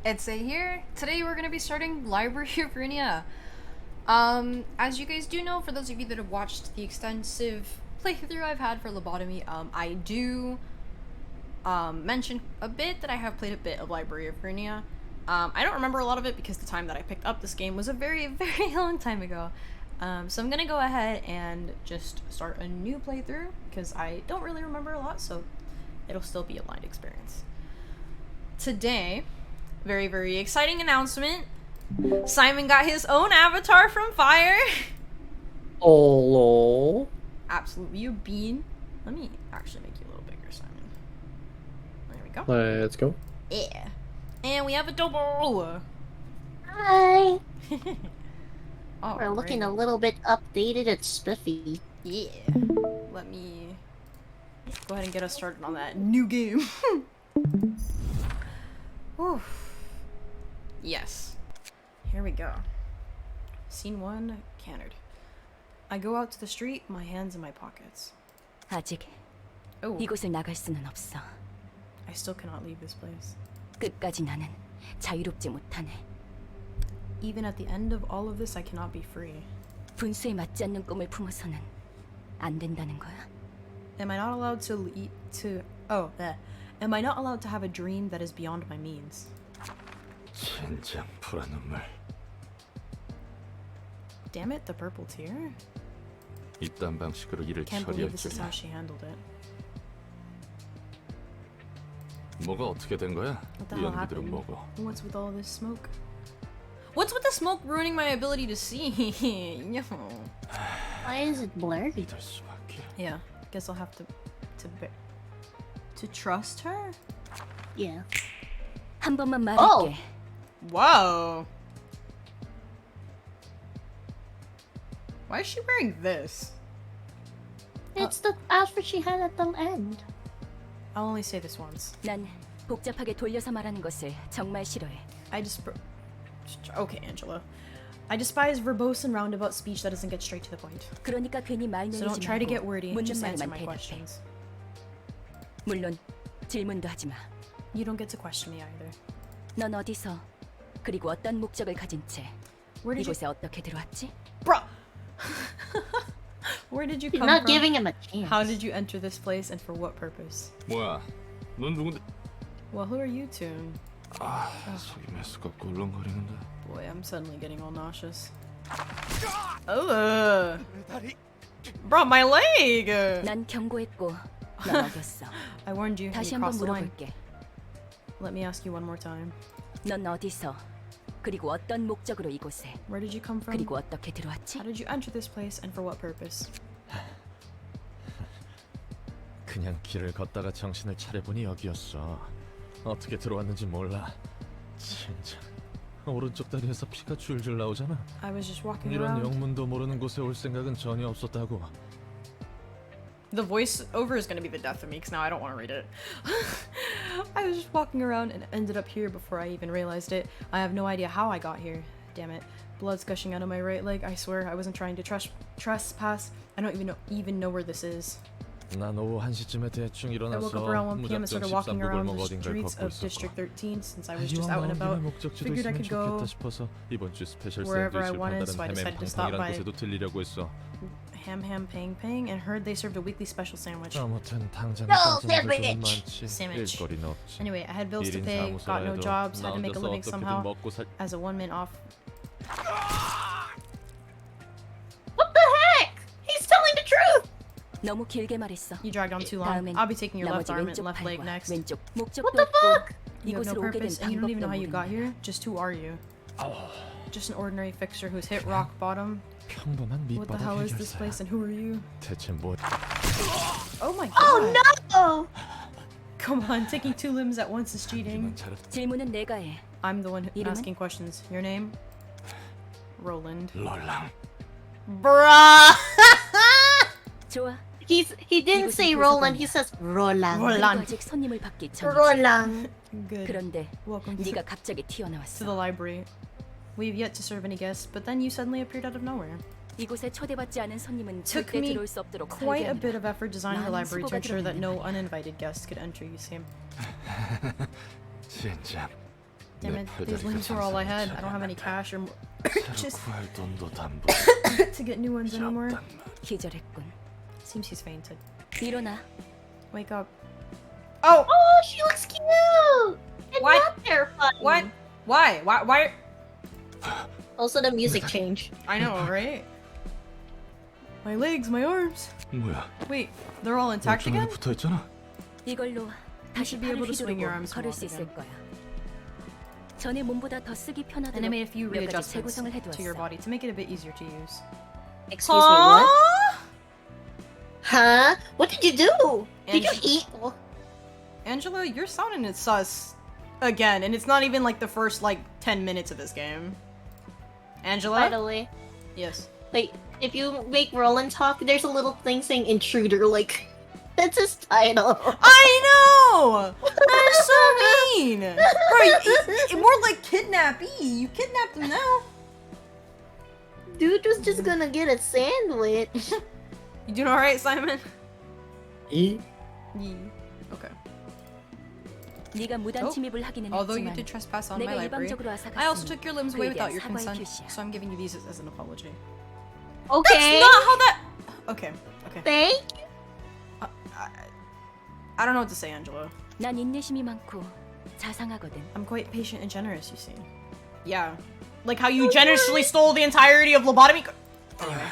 Itzay here. Today we're going to be starting Library of Ruina. As you guys do know, for those of you that have watched the extensive playthrough I've had for Lobotomy, I do mention a bit that I have played a bit of Library of Ruina. I don't remember a lot of it because the time that I picked up this game was a very, very long time ago. So I'm gonna go ahead and just start a new playthrough because I don't really remember a lot, so it'll still be a blind experience. Today, very, very exciting announcement. Simon got his own avatar from Fire. Oh, Absolutely, you bean. Let me actually make you a little bigger, Simon. There we go. let's go. Yeah. And we have a double. Hi! Oh, We're looking a little bit updated and spiffy. Yeah. Let me go ahead and get us started on that new game. Whew. Yes. Here we go. Scene 1, Canard. I go out to the street, my hands in my pockets. 아직 Oh, 이곳을 나갈 수는 없어. I still cannot leave this place. 끝까지 나는 자유롭지 못하네. Even at the end of all of this, I cannot be free. 분수에 맞지 않는 꿈을 품어서는 안 된다는 거야. Am I not allowed to Am I not allowed to have a dream that is beyond my means? 젠장 불안 눈물. Damn it, the purple tear? 이딴 방식으로 일을 Can't believe 처리할 this is 줄이야. how she handled it. 뭐가 어떻게 된 거야? What the 이 hell 연기들은 happened? 뭐고? What's with all this smoke? What's with the smoke ruining my ability to see? No. Why is it blurry? 믿을 수밖에. Yeah, guess I'll have to trust her? Yeah. 한 번만 말할게. Oh. Whoa. Why is she wearing this? It's the outfit she had at the end. I'll only say this once. 난 복잡하게 돌려서 말하는 것을 정말 싫어해. Okay, Angela. I despise verbose and roundabout speech that doesn't get straight to the point. 그러니까 괜히 말 So 내리지 don't try to get 말고 wordy, 묻는 just answer 말에만 my 대답해. questions. 물론 질문도 하지 마. You don't get to question me either. 넌 어디서 그리고 어떤 목적을 가진 채 Where did you... 이곳에 어떻게 들어왔지? Bruh! Where did you She's come not from? giving him a chance. How did you enter this place and for what purpose? 뭐야? 넌 누군데? Well, who are you two? 아, 속이 메스껍고 울렁거리는데. Boy, I'm suddenly getting all nauseous. Ugh! Bro, my leg! 난 경고했고 넌 어겼어. I warned you and 다시 you 한번 crossed the line. 물어볼게. Let me ask you one more time. 넌 어디서 그리고 어떤 목적으로 이곳에 Where did you come from? 그리고 어떻게 들어왔지? How did you enter this place and for what purpose? 그냥 길을 걷다가 정신을 차려보니 여기였어. 어떻게 들어왔는지 몰라. 진짜 오른쪽 다리에서 피가 줄줄 나오잖아. I was just walking 이런 around. 영문도 모르는 곳에 올 생각은 전혀 없었다고. The voiceover is gonna be the death of me because now I don't want to read it. I was just walking around and ended up here before I even realized it. I have no idea how I got here. Damn it. Blood's gushing out of my right leg. I swear I wasn't trying to trespass. I don't even know where this is. 난 오후 1시쯤에 대충 I woke 일어나서 up around 1 p.m. and started walking around 무작정 the 13골목 어딘가를 streets 걷고 of District 있었고. 13 since I was just 이왕 out and 나온 김에 about. 목적지도 Figured I 있으면 could go 좋겠다 싶어서 이번 주 스페셜 wherever I 샌드위치를 wanted, so I 판다는 decided to stop 해맨팡팡이라는 by 곳에도 들리려고 했어. Ham Pang Pang and heard they served a weekly special sandwich. 아무튼 당장 No, 딴짓 좀 sandwich. 많지. Sandwich. 일거리는 없지. Anyway, I had bills to 1인 pay, got no 사무소라 jobs, 해도 had to 나 make a 혼자서 living 어떻게든 somehow 먹고 살. as a one-man off. What the heck? He's telling the truth! 너무 길게 말했어. You dragged on too long. 다음엔 I'll be taking your left 나머지 arm and 왼쪽 left leg 팔과 next. 왼쪽 목적도 What the 없고 fuck? You have 이곳으로 no 오게 된 purpose and you don't even know how you 방법도 got 모르는 here. Just who are you? Oh. Just an ordinary fixer who's hit rock bottom. 평범한 What the hell 밑바닥 is this 해결사야. place and who are you? 대체 뭐? Oh my god! Oh no! Come on, taking two limbs at once is cheating. 질문은 내가 해. I'm the one 이름은? asking questions. Your name? Roland. 롤랑. Bruh! 좋아. He didn't say Roland, he says Roland. 그리고 Roland. 아직 손님을 받기 전이지. Roland. Good. 그런데 Welcome to 네가 갑자기 the 튀어나왔어. library. We've yet to serve any guests, but then you suddenly appeared out of nowhere. 이곳에 초대받지 않은 손님은 Took 절대 me 들어올 수 없도록 quite a 설계합니다. bit of effort designing the 많은 library to 수고가 ensure that no 들어갔는데 말이야. uninvited guests could enter, you see. 진짜. Damn it, these links were all I had. I don't have any cash or 새로 just 구할 돈도 담보. to get new ones anymore. 기절했군. Seems he's fainted. 일어나. Wake up. Oh! Oh, she looks cute! And What? not terrifying. What? Why? Why? Also, the music change. I know, right? My legs, my arms. 뭐야? Wait, they're all intact again? 붙어 있잖아. 이걸로 다시 should be able 팔을 to swing your 휘두르고 arms 걸을 more 수 있을 again. 거야. 전에 몸보다 더 쓰기 And I made a 편하도록 few 몇 가지 readjustments 재구성을 to your 해두었어. body to make it a bit easier to use. Excuse me, what? Huh? What did you do? Did you And- eat? Angela, you're sounding it sus again, and it's not even like the first like 10 minutes of this game. Angela? By the way, Yes. like, if you make Roland talk, there's a little thing saying intruder, like, that's his title. I know! That's so mean! Bro, more like kidnappee. You kidnapped him now. Dude was just gonna get a sandwich. You doing alright, Simon? Eh? Yeah. Okay. 네가 무단 Oh. 침입을 하기는 Although you 했지만 did trespass on my 내가 library, 일방적으로 앗아갔으니 I also took your limbs away 그에 without 대한 your 사과의 consent, 표시야. so I'm giving you these as an apology. Okay. Not how that. Okay. Okay. Thank you. I don't know what to say, Angela. 난 인내심이 많고 자상하거든. I'm quite patient and generous, you see. Yeah. Like how you generously stole the entirety of Lobotomy. Anyway,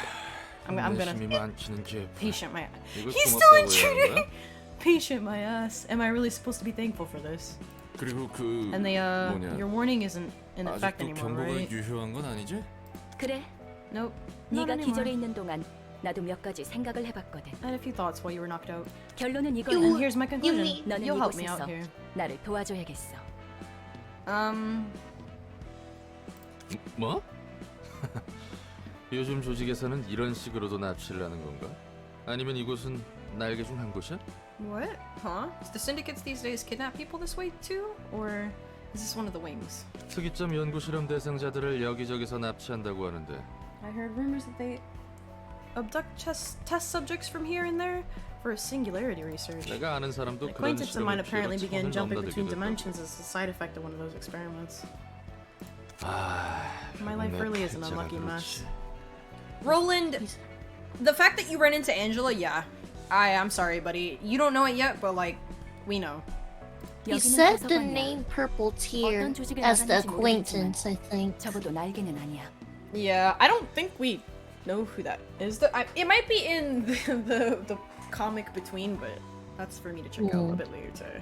I'm gonna 인내심이 많기는 게. patient my. 이걸 He's 고맙다고 still 해야 intruding. 하는 거야? Patient my ass. Am I really supposed to be thankful for this? 그리고 그 And the 뭐냐? your warning isn't in effect 아직도 anymore, 경고가 right? 유효한 건 아니지? 그래, Nope. Not 네가 anymore. 기절해 있는 동안 나도 몇 가지 생각을 해봤거든. I had a few thoughts while you were knocked out. 결론은 And 이거야. here's my conclusion. mean- 너는 You'll help me 이곳에서 out here. 나를 도와줘야겠어. 뭐? 요즘 조직에서는 이런 식으로도 납치를 하는 건가? 아니면 이곳은 날개 중 한 곳이야? What? Huh? Do the syndicates these days kidnap people this way too? Or is this one of the wings? 특이점 연구 실험 대상자들을 여기저기서 납치한다고 하는데 I heard rumors that they abduct test subjects from here and there for singularity research. 내가 아는 사람도 An 그런 acquaintance of mine 실험을 apparently 피해서 began 천을 jumping between 넘나들기도 했다고. dimensions as a side effect of one of those experiments. 아, My life 내 really is an 글자가 unlucky mess. 그렇지. Roland, the fact that you ran into Angela, yeah. I'm sorry, buddy. You don't know it yet, but like, we know. He 여기는 said the 도서관이야. name Purple Tear 어떤 조직에 as the 나갔는지 acquaintance, I think. 적어도 날개는 아니야. Yeah, I don't think we know who that is. It might be in the comic between, but that's for me to check out a bit later.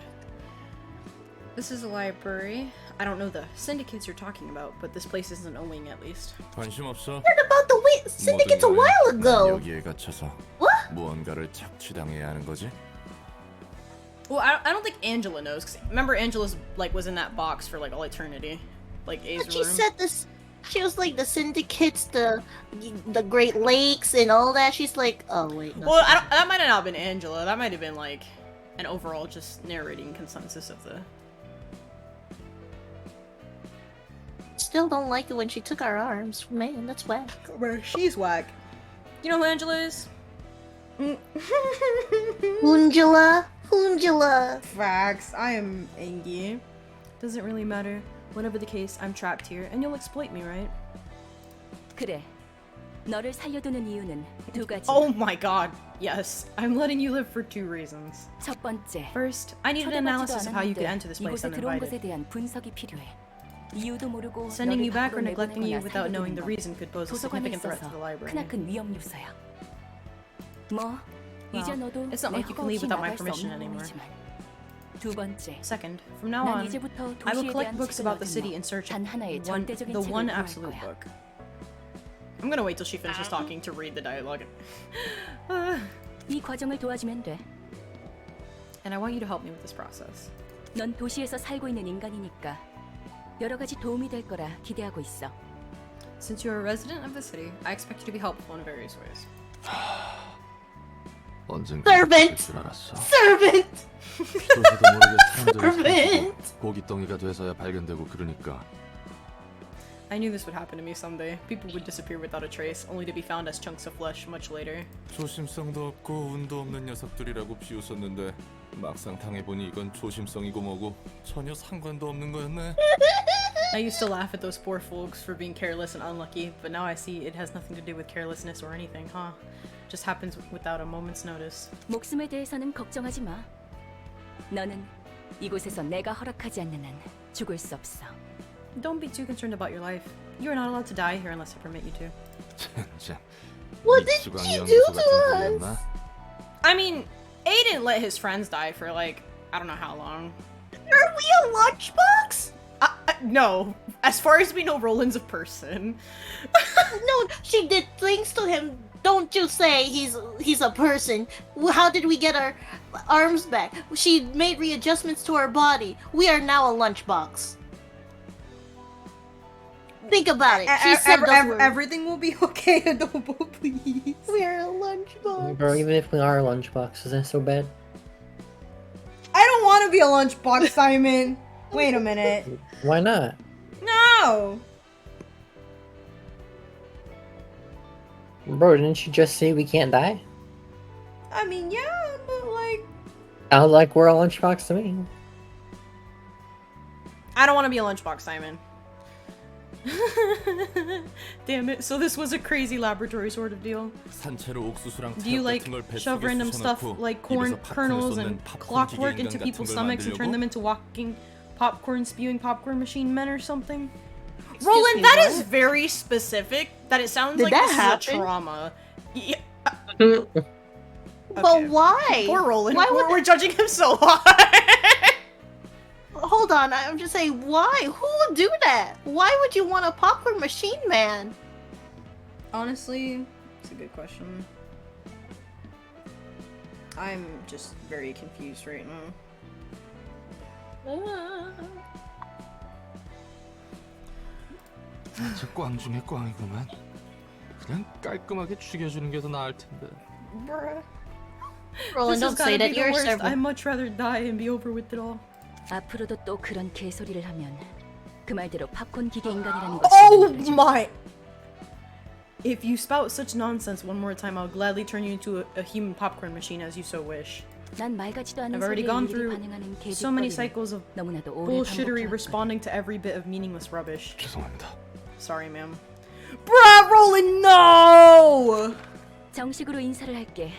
This is a library. I don't know the syndicates you're talking about, but this place isn't a wing at least. 관심 없어? Heard about the syndicates a while ago. 여기에 갇혀서 What? 무언가를 착취당해야 하는 거지? Well, I don't think Angela knows, because remember Angela's like was in that box for like all eternity, like A's But she room. said this. She was like the syndicates, the Great Lakes, and all that. She's like, oh wait, no. Well, that might have not been Angela. That might have been like an overall just narrating consensus of the. Still don't like it when she took our arms. Man, that's whack. She's whack. You know who Angela is? Angela. Facts. I am angry. Doesn't really matter. Whatever the case, I'm trapped here, and you'll exploit me, right? 그래, 너를 살려두는 이유는 두 가지. Oh my god. Yes. I'm letting you live for two reasons. 첫 번째, First, I need an 초대받지도 analysis of how you could 않았는데 enter this place 이곳에 들어온 것에 uninvited. 대한 분석이 필요해. 이유도 모르고 Sending 너를 you back or 밖으로 neglecting you 내보내거나 without knowing the 살려두는 건 reason could pose a 도서관에 significant threat to 있어서 the library. 크나큰 위험 요소야. 뭐, 이제 Well, 너도 it's not 내 like you can 허가 leave 없이 without my 나갈 수 permission 없는 anymore. 몸이지만. 두 번째, Second, from now 난 on, 이제부터 I will 도시에 collect 대한 books 책을 about the 얻으며 city in search 단 of 하나의 one, 절대적인 the 책을 one 구할 absolute 거야. book. I'm gonna wait till she finishes talking to read the dialogue. 이 과정을 도와주면 돼. And I want you to help me with this process. 넌 도시에서 살고 있는 인간이니까 여러 가지 도움이 될 거라 기대하고 있어. Since you're a resident of the city, I expect you to be helpful in various ways. 언젠가 Servant! 그럴 줄 알았어. Servant. 그래서도 모르게 사람들을 Servant. 숨기고 고깃덩이가 돼서야 발견되고 그러니까 I knew this would happen to me someday. People would disappear without a trace, only to be found as chunks of flesh much later. 조심성도 없고 운도 없는 녀석들이라고 비웃었는데 막상 당해보니 이건 조심성이고 뭐고 전혀 상관도 없는 거였네. I used to laugh at those poor folks for being careless and unlucky, but now I see it has nothing to do with carelessness or anything, huh? Just happens without a moment's notice. 목숨에 대해서는 걱정하지 마. 너는 이곳에서 내가 허락하지 않는 한 죽을 수 없어. Don't be too concerned about your life. You're not allowed to die here unless I permit you to. 참. What did she do to us? I mean, A didn't let his friends die for like, I don't know how long. Are we a lunchbox? No. As far as we know, Roland's a person. No, she did things to him. Don't you say he's a person. How did we get our arms back? She made readjustments to our body. We are now a lunchbox. Think about it. She said those words. Everything will be okay, Adobo, please. We're a lunchbox. Bro, even if we are a lunchbox, is that so bad? I don't want to be a lunchbox, Simon. Wait a minute. Why not? No. Bro, didn't you just say we can't die? I mean, yeah, but like, Sounds like we're a lunchbox to me. I don't want to be a lunchbox, Simon. Damn it. So this was a crazy laboratory sort of deal. 산채로 옥수수랑 Do you 태엽 like 같은 걸 shove 뱃속에 random stuff 쑤셔넣고 like corn 입에서 팝콘을 kernels 쏟는 and 팝콘 clockwork 기계 into 인간 people's 같은 걸 stomachs and turn 만들려고? them into walking popcorn spewing popcorn machine men or something? Excuse Roland, me, that what? is very specific. That it sounds Did like that this happen? is a trauma. Yeah. But Okay. why? Poor Roland. Why would We're judging him so hard. Hold on, I'm just saying, why? Who would do that? Why would you want a popcorn machine man? Honestly, it's a good question. I'm just very confused right now. 저 꽝 중에 꽝이구만. 그냥 깔끔하게 죽여주는 게 더 나을 텐데. Bruh. Roland, This has don't say gotta that. be the You're worst. several. I'd much rather die and be over with it all. 앞으로도 또 그런 개소리를 하면 그 말대로 팝콘 기계 인간이라는 것을 Oh 만들어줘. my! If you spout such nonsense one more time, I'll gladly turn you into a human popcorn machine as you so wish. 난 말 같지도 않은 I've already 소리에 gone 일일이 through 반응하는 so many 개짓거리를 cycles of 너무나도 오래 bullshittery 반복해왔거든. responding to every bit of meaningless rubbish. 죄송합니다. Sorry, ma'am. Bruh, Roland, no! 정식으로 인사를 할게.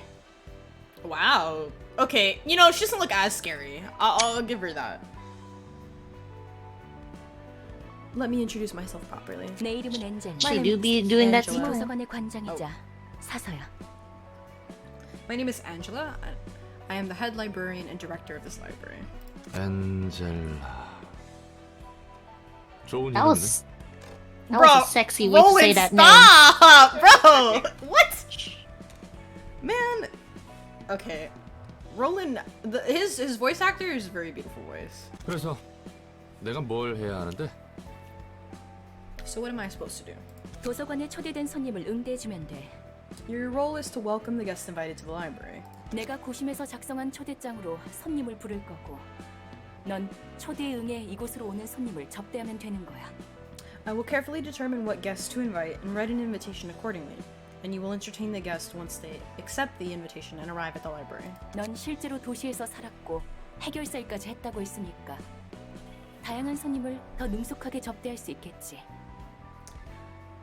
Wow. Okay, you know, she doesn't look as scary. I'll give her that. Let me introduce myself properly. 내 이름은 엔젤. She do be doing that Angela. too. 도서관의 관장이자 사서야. My name is Angela. I am the head librarian and director of this library. 엔젤라. 좋은 That 이름이네. was a sexy way to say Roland, that name. stop, bro. What? Man. Okay. Roland, his voice actor is a very beautiful voice. 그래서 내가 뭘 해야 하는데? So what am I supposed to do? 도서관에 초대된 손님을 응대해주면 돼. Your role is to welcome the guests invited to the library. 내가 고심해서 작성한 초대장으로 손님을 부를 거고, 넌 초대에 응해 이곳으로 오는 손님을 접대하면 되는 거야. I will carefully determine what guests to invite and write an invitation accordingly. And you will entertain the guests once they accept the invitation and arrive at the library. 넌 실제로 도시에서 살았고 해결사 일까지 했다고 했으니까 다양한 손님을 더 능숙하게 접대할 수 있겠지.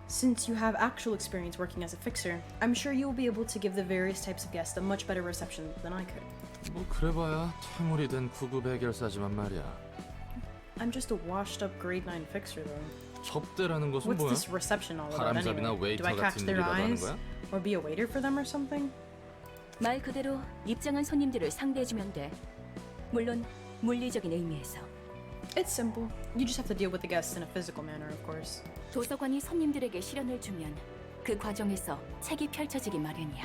Since you have actual experience working as a fixer, I'm sure you will be able to give the various types of guests a much better reception than I could. 뭐 그래봐야 퇴물이 된 9급 해결사지만 말이야. I'm just a washed-up grade 9 fixer, though. 접대라는 것은 What's 뭐야? this reception all about 바람잡이나 anyway? Do 웨이터 I catch 같은 their 일이라도 하는 eyes? 거야? Or be a waiter for them or something? 말 그대로 입장한 손님들을 상대해주면 돼. 물론 물리적인 의미에서. It's simple. You just have to deal with the guests in a physical manner, of course. 도서관이 손님들에게 시련을 주면 그 과정에서 책이 펼쳐지기 마련이야.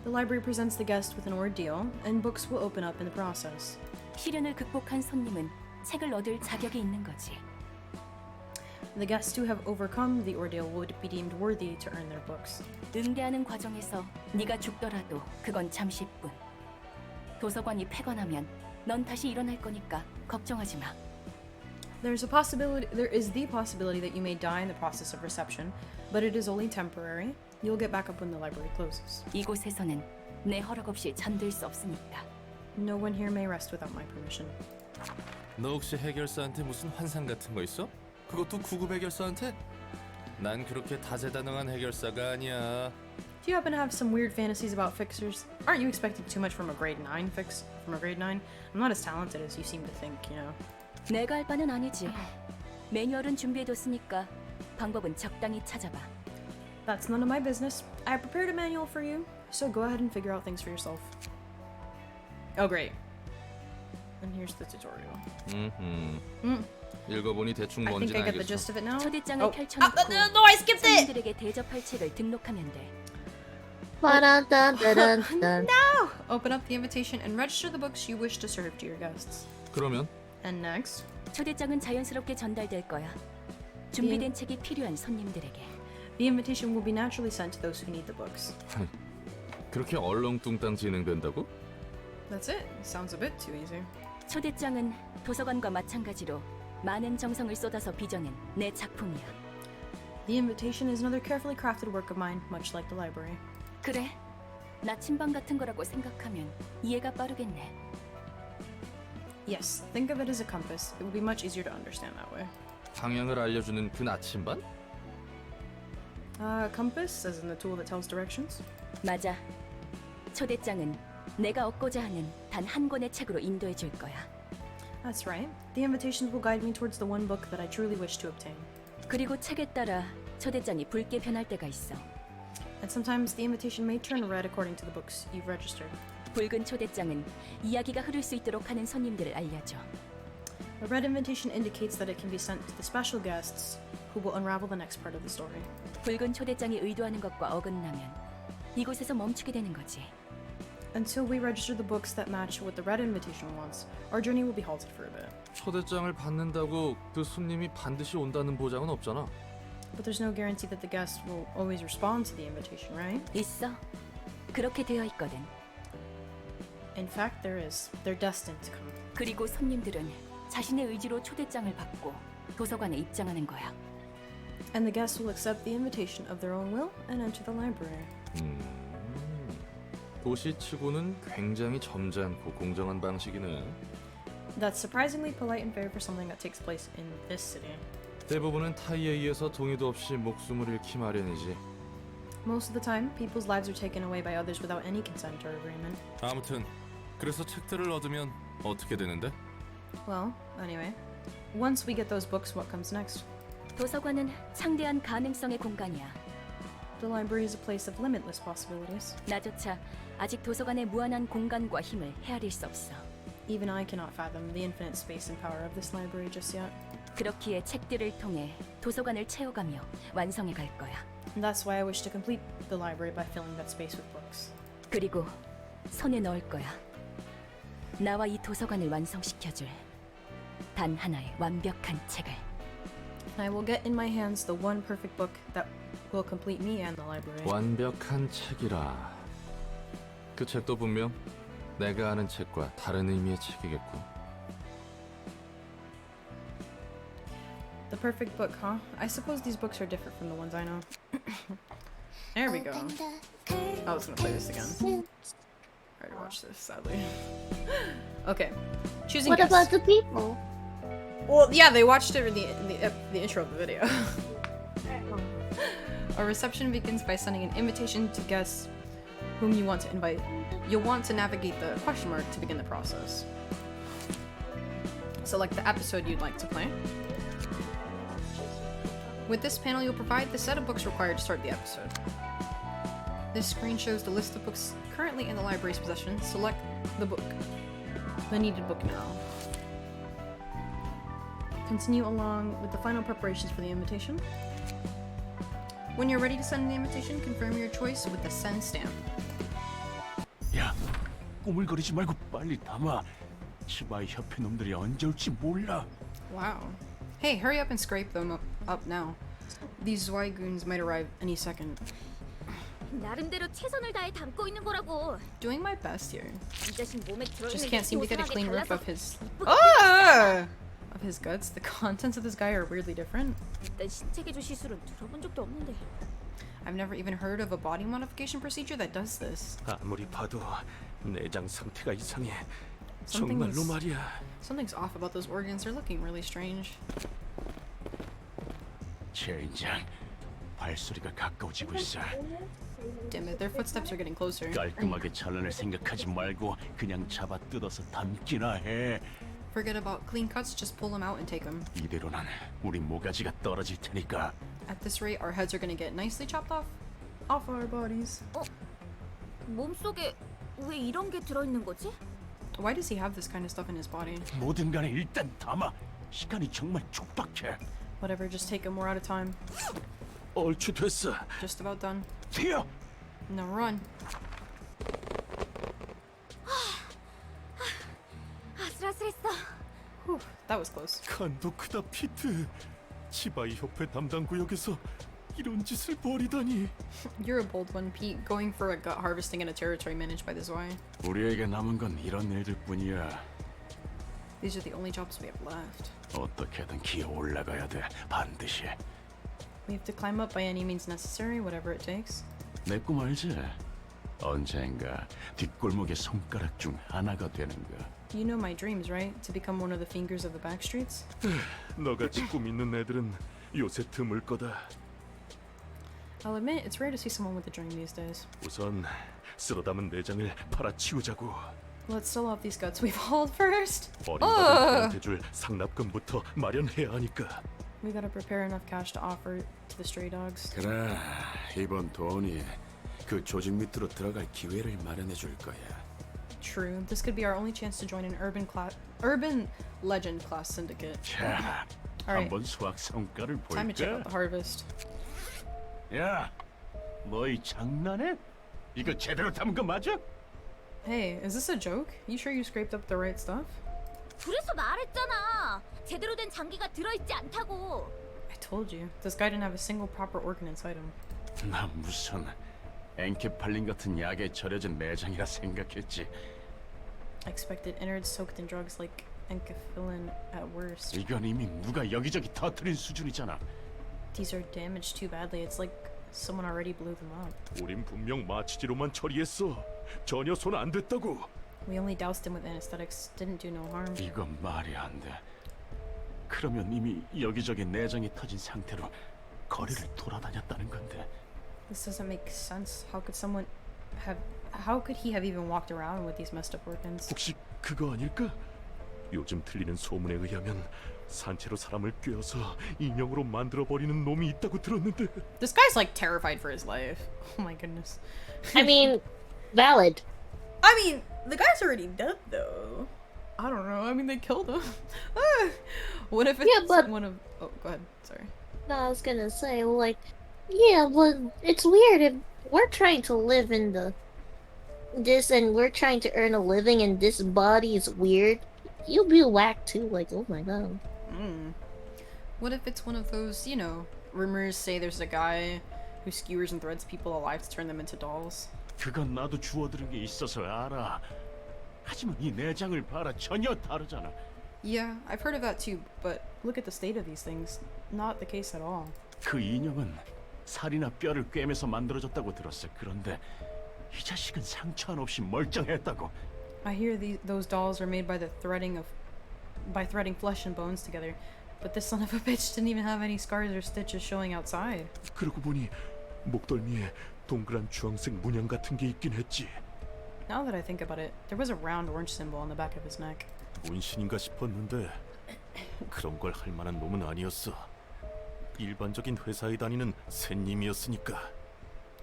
The library presents the guest with an ordeal, and books will open up in the process. 시련을 극복한 손님은 책을 얻을 자격이 있는 거지. The guests who have overcome the ordeal would be deemed worthy to earn their books. 응대하는 과정에서 네가 죽더라도 그건 잠시뿐. 도서관이 폐관하면 넌 다시 일어날 거니까 걱정하지 마. There is the possibility that you may die in the process of reception, but it is only temporary. You'll get back up when the library closes. 이곳에서는 내 허락 없이 잠들 수 없으니까. No one here may rest without my permission. 너 혹시 해결사한테 무슨 환상 같은 거 있어? 그것도 구급 해결사한테? 난 그렇게 다재다능한 해결사가 아니야. Do you happen to have some weird fantasies about fixers? Aren't you expecting too much from a grade 9 fix? From a grade 9? I'm not as talented as you seem to think, you know. 내가 할 바는 아니지. 매뉴얼은 준비해뒀으니까 방법은 적당히 찾아봐. That's none of my business. I prepared a manual for you, so go ahead and figure out things for yourself. Oh, great. And here's the tutorial. 읽어보니 대충 I think 뭔지 I get the 알겠어. gist of it now. 초대장을 Oh. 펼쳐놓고 No, I skipped it! 손님들에게 대접할 책을 등록하면 돼. Ba-dun-dun-dun-dun. Open up the invitation and register the books you wish to serve to your guests. 그러면 And next, 초대장은 자연스럽게 전달될 거야. 준비된 책이 필요한 손님들에게. the invitation will be naturally sent to those who need the books. 그렇게 얼렁뚱땅 진행된다고? That's it. Sounds a bit too easy. 초대장은 도서관과 마찬가지로 많은 정성을 쏟아서 빚어낸 내 작품이야. The invitation is another carefully crafted work of mine, much like the library. 그래, 나침반 같은 거라고 생각하면 이해가 빠르겠네. Yes, think of it as a compass. It will be much easier to understand that way. 방향을 알려주는 그 나침반? Compass, as in the tool that tells directions? 맞아. 초대장은 내가 얻고자 하는 단 한 권의 책으로 인도해 줄 거야. That's right. The invitations will guide me towards the one book that I truly wish to obtain. 그리고 책에 따라 초대장이 붉게 변할 때가 있어. And sometimes the invitation may turn red according to the books you've registered. 붉은 초대장은 이야기가 흐를 수 있도록 하는 손님들을 알려줘. The red invitation indicates that it can be sent to the special guests who will unravel the next part of the story. 붉은 초대장이 의도하는 것과 어긋나면 이곳에서 멈추게 되는 거지. Until we register the books that match what the red invitation wants, our journey will be halted for a bit. 초대장을 받는다고 그 손님이 반드시 온다는 보장은 없잖아. But there's no guarantee that the guest will always respond to the invitation, right? 있어. 그렇게 되어 있거든. In fact, there is. They're destined to come. 그리고 손님들은 자신의 의지로 초대장을 받고 도서관에 입장하는 거야. And the guests will accept the invitation of their own will and enter the library. 도시치고는 굉장히 점잖고 공정한 방식이네. That's surprisingly polite and fair for something that takes place in this city. 대부분은 타이에 의해서 동의도 없이 목숨을 잃기 마련이지. Most of the time, people's lives are taken away by others without any consent or agreement. 아무튼 그래서 책들을 얻으면 어떻게 되는데? Well, anyway, once we get those books, what comes next? 도서관은 창대한 가능성의 공간이야. The library is a place of limitless possibilities. 나조차 아직 도서관의 무한한 공간과 힘을 헤아릴 수 없어. Even I cannot fathom the infinite space and power of this library just yet. 그렇기에 책들을 통해 도서관을 채워가며 완성해 갈 거야. And that's why I wish to complete the library by filling that space with books. 그리고 손에 넣을 거야. 나와 이 도서관을 완성시켜줄 단 하나의 완벽한 책을. And I will get in my hands the one perfect book that will complete me and the library. 완벽한 책이라. 그 책도 분명 내가 아는 책과 다른 의미의 책이겠고. The perfect book, huh? I suppose these books are different from the ones I know. There we go. I was gonna play this again. I already watched this, sadly. Okay, choosing What guests. about the people? Well, yeah, they watched it in the intro of the video. A reception begins by sending an invitation to guests whom you want to invite. You'll want to navigate the question mark to begin the process. Select the episode you'd like to play. With this panel, you'll provide the set of books required to start the episode. This screen shows the list of books currently in the library's possession. Select the needed book now. Continue along with the final preparations for the invitation. When you're ready to send the invitation, confirm your choice with the send stamp. 야, 꾸물거리지 말고 빨리 담아. 치바이 협회 놈들이 언제 올지 몰라. Wow. Hey, hurry up and scrape them up now. These Zweigoons might arrive any second. 나름대로 최선을 다해 담고 있는 거라고. Doing my best here. 이 자식 몸에 들어있는 Just can't seem to get a 이상하게 clean rip 달라서 of his. 이쁘게 Ah! of his guts, the contents of this guy are weirdly different. 일단 신체 개조 시술은 들어본 적도 없는데. I've never even heard of a body modification procedure that does this. 아무리 봐도 내장 상태가 이상해. Something's- 정말로 말이야. Something's off about those organs. They're looking really strange. 젠장, 발소리가 가까워지고 있어. Damn it, their footsteps are getting closer. 깔끔하게 잘라낼 생각하지 말고 그냥 잡아 뜯어서 담기나 해. Forget about clean cuts, just pull them out and take them. 이대로는 우리 모가지가 떨어질 테니까. At this rate, our heads are gonna get nicely chopped off our bodies. 몸속에 왜 이런 게 들어있는 거지? Why does he have this kind of stuff in his body? 뭐든 간에 일단 담아. 시간이 정말 촉박해. Whatever, just take them. We're out of time. 얼추 됐어. Just about done. 튀어! Now run. 아슬아슬했어. Whew, that was close. 간도 크다 피트. 치바이 협회 담당 구역에서 이런 짓을 벌이다니. You're a bold one, Pete, going for a gut harvesting in a territory managed by the Zwei. 우리에게 남은 건 이런 일들뿐이야. These are the only jobs we have left. 어떻게든 기어 올라가야 돼. 반드시. We have to climb up by any means necessary, whatever it takes. 내 꿈 알지? 언젠가 뒷골목의 손가락 중 하나가 되는 거. You know my dreams, right? To become one of the fingers of the back streets? 너같이 꿈 있는 애들은 요새 드물 거다. I'll admit, it's rare to see someone with a dream these days. 우선 쓸어 담은 내장을 팔아치우자고. Let's sell off these guts we've hauled first. 어린 아들한테 줄 상납금부터 마련해야 하니까. We gotta prepare enough cash to offer to the stray dogs. 그래, 이번 돈이 그 조직 밑으로 들어갈 기회를 마련해 줄 거야. True. This could be our only chance to join an urban legend class syndicate. 자, Alright. 한번 수학 성과를 Time to check out 볼까? the harvest. 야, 너희 장난해? 이거 제대로 담은 거 맞아? Hey, is this a joke? You sure you scraped up the right stuff? 그래서 말했잖아. 제대로 된 장기가 들어있지 않다고. I told you. This guy didn't have a single proper organ inside him. 나 무슨 엔케팔린 같은 약에 절여진 내장이라 생각했지. I expected innards soaked in drugs like enkephalin at worst. 이건 이미 누가 여기저기 터뜨린 수준이잖아. These are damaged too badly. It's like someone already blew them up. 우린 분명 마취제로만 처리했어. 전혀 손 안 댔다고. We only doused him with anesthetics. Didn't do no harm. 이건 말이 안 돼. 그러면 이미 여기저기 내장이 터진 상태로 거리를 돌아다녔다는 건데. This doesn't make sense. How could he have even walked around with these messed up organs? 혹시 그거 아닐까? 요즘 들리는 소문에 의하면 산채로 사람을 꿰어서 인형으로 만들어 버리는 놈이 있다고 들었는데. This guy's like terrified for his life. Oh my goodness. I mean, valid. I mean, the guy's already dead though. I don't know. I mean, they killed him. What if it's Yeah, but- one of? Oh, go ahead. Sorry. No, I was gonna say, like, yeah, but it's weird if we're trying to live in this and we're trying to earn a living and this body is weird. You'll be whacked too, like, oh my god. What if it's one of those, you know, rumors say there's a guy who skewers and threads people alive to turn them into dolls? 그건 나도 주워들은 게 있어서 알아. 하지만 이 내장을 봐라, 전혀 다르잖아. Yeah, I've heard of that too, but look at the state of these things. Not the case at all. 그 인형은 살이나 뼈를 꿰매서 만들어졌다고 들었어. 그런데 이 자식은 상처 하나 없이 멀쩡했다고. I hear those dolls are made by threading flesh and bones together, but this son of a bitch didn't even have any scars or stitches showing outside. 그러고 보니 목덜미에 동그란 주황색 문양 같은 게 있긴 했지. Now that I think about it, there was a round orange symbol on the back of his neck. 문신인가 싶었는데 그런 걸 할 만한 놈은 아니었어. 일반적인 회사에 다니는 샌님이었으니까.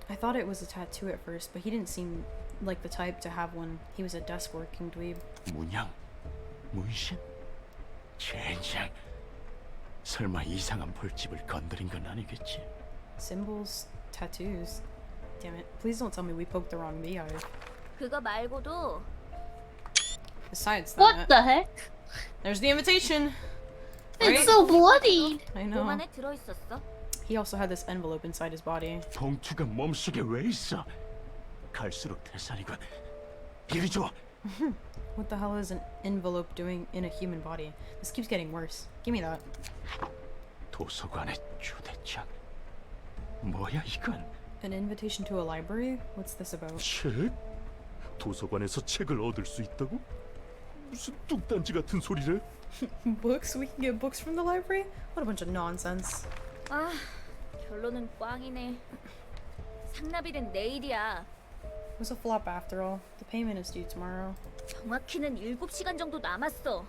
I thought it was a tattoo at first, but he didn't seem like the type to have one. He was a desk-working dweeb. 문양? 문신? 젠장. 설마 이상한 벌집을 건드린 건 아니겠지? Symbols, tattoos. Damn it. Please don't tell me we poked the wrong beehive. 그거 말고도 Besides What that, the heck? there's the invitation! It's so bloody! I 몸 know. 안에 들어있었어. He also had this envelope inside his body. 봉투가 몸속에 왜 있어? 갈수록 태산이군. 이리 줘. What the hell is an envelope doing in a human body? This keeps getting worse. Give me that. 도서관의 초대장. 뭐야 이건? An invitation to a library? What's this about? 책? 도서관에서 책을 얻을 수 있다고? 무슨 뚱딴지 같은 소리를? Books? We can get books from the library? What a bunch of nonsense. 아, 결론은 꽝이네. 상납일은 내일이야. It was a flop after all. The payment is due tomorrow. 정확히는 7시간 정도 남았어.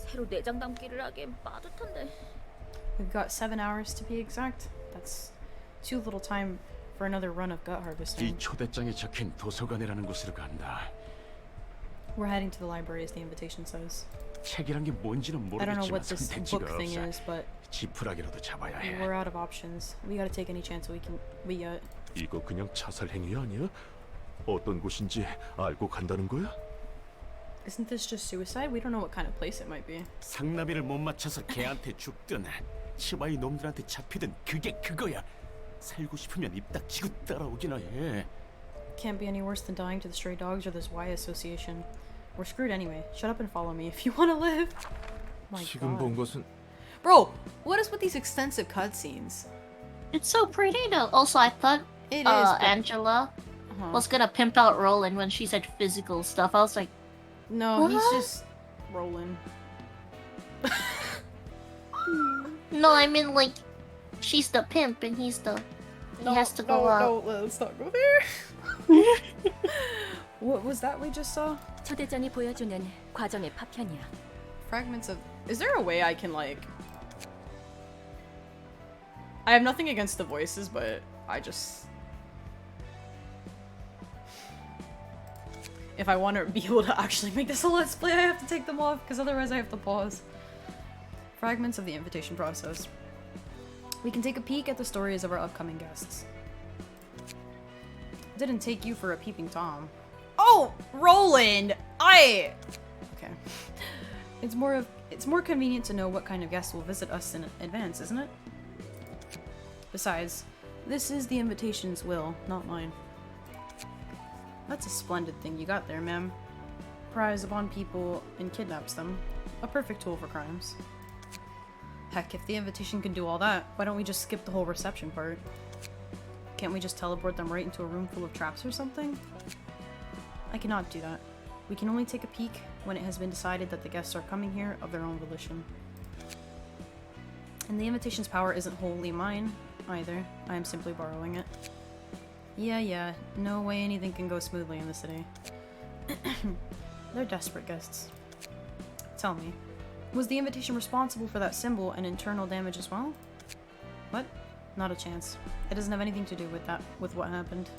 새로 내장 담기를 하기엔 빠듯한데. We've got 7 hours to be exact. That's too little time for another run of gut 이 harvesting. 초대장에 적힌 도서관이라는 곳으로 간다. We're heading to the library as the invitation says. 책이란 게 뭔지는 I don't know 모르겠지만 what this 선택지가 book thing 없어. is, but 지푸라기라도 잡아야 해. we're out of options. We gotta take any chance we get. 이거 그냥 자살 행위 아니야? 어떤 곳인지 알고 간다는 거야? Isn't this just suicide? We don't know what kind of place it might be. 상나비를 못 맞춰서 개한테 죽든 치바이 놈들한테 잡히든 그게 그거야. 살고 싶으면 입 닥치고 따라오기나 해. Can't be any worse than dying to the stray dogs or this Y association. We're screwed anyway. Shut up and follow me if you want to live. My 지금 God. 본 것은 Bro, what is with these extensive cutscenes? It's so pretty though. Also, I thought It is. But, Angela uh-huh. was gonna pimp out Roland when she said physical stuff. I was like, No, he's What? just rolling. no, I mean like, she's the pimp and he's the. He has to go out. No, let's not go there. What was that we just saw? 초대장이 보여주는 과정의 파편이야. Fragments of. Is there a way I can like? I have nothing against the voices, but I just. If I want to be able to actually make this a let's play, I have to take them off, because otherwise I have to pause. Fragments of the invitation process. We can take a peek at the stories of our upcoming guests. Didn't take you for a peeping Tom. Oh, Roland! Okay. It's more convenient to know what kind of guests will visit us in advance, isn't it? Besides, this is the invitation's will, not mine. That's a splendid thing you got there, ma'am. Pries upon people and kidnaps them. A perfect tool for crimes. Heck, if the invitation can do all that, why don't we just skip the whole reception part? Can't we just teleport them right into a room full of traps or something? I cannot do that. We can only take a peek when it has been decided that the guests are coming here of their own volition. And the invitation's power isn't wholly mine, either. I am simply borrowing it. Yeah, no way anything can go smoothly in the city. They're desperate guests. Tell me, was the invitation responsible for that symbol and internal damage as well? What? Not a chance. It doesn't have anything to do with what happened.